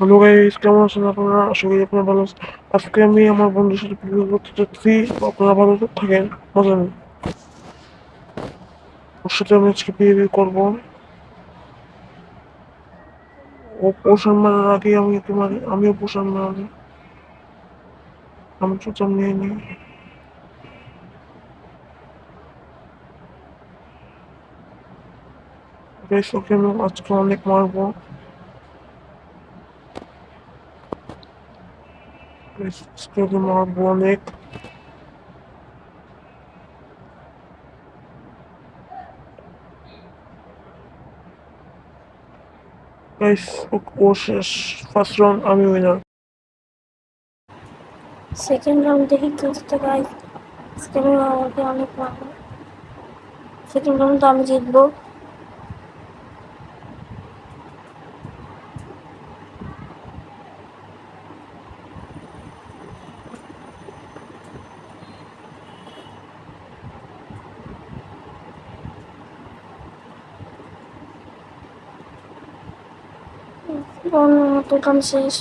Hello guys, কেমন আছেন আপনারা? আশা করি আপনারা ভালো আছেন। আজকে আমি আমার বন্ধুর সাথে পিকনিক করতে যাচ্ছি। আপনারা ভালো থাকেন, মজা নেন। ওর সাথে আমি আজকে বিয়ে করবো। ও পোষণ মারার আগে আমিও পোষণ মারাবো। আমি চুচাম নিয়ে নিই। গাইস, ওকে আমি আজকে অনেক মারবো। গাইস, আজকে ওকে মারবো অনেক। গাইস, ও শেষ। ফার্স্ট রাউন্ড আমি উইনার। সেকেন্ড রাউন্ড দেখি কি হচ্ছে গাইস। সেকেন্ড রাউন্ডে অনেক ভালো। সেকেন্ড রাউন্ড আমি জিতবো। তো কাম শেষ।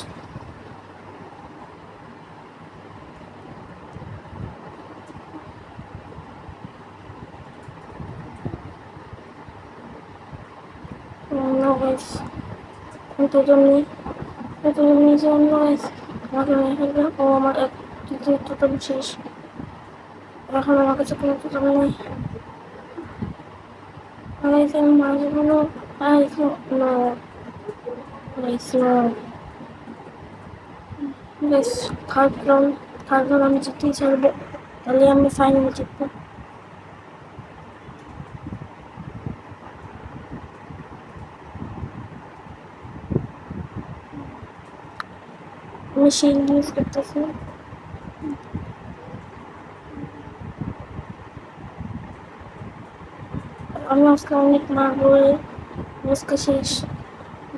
গাইস, আমি তোজন নিই। তোজন নিয়ে যাওয়ার গাইস আমাকে নিয়ে ফেলবে। ও আমার এক তৃতীয় তোজন শেষ। এখন আমার কাছে কোনো তোজন নেই। গাইস, আমি মারা যাবো না। Guys, no. Guys, no. Guys, third round আমি জিতেই ছাড়বো। তাহলে আমি ফাইনালে জিতবো। আমি শিল্ড ইউজ করতেছি। আমি আজকে অনেক মারবো। আজকে শেষ।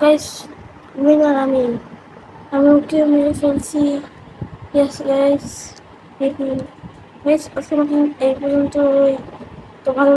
গাইস, উইনার আমি ওকে মেরে ফেলছি। ইয়েস গাইস, গাইস আজকে এই পর্যন্ত। তো ভালো।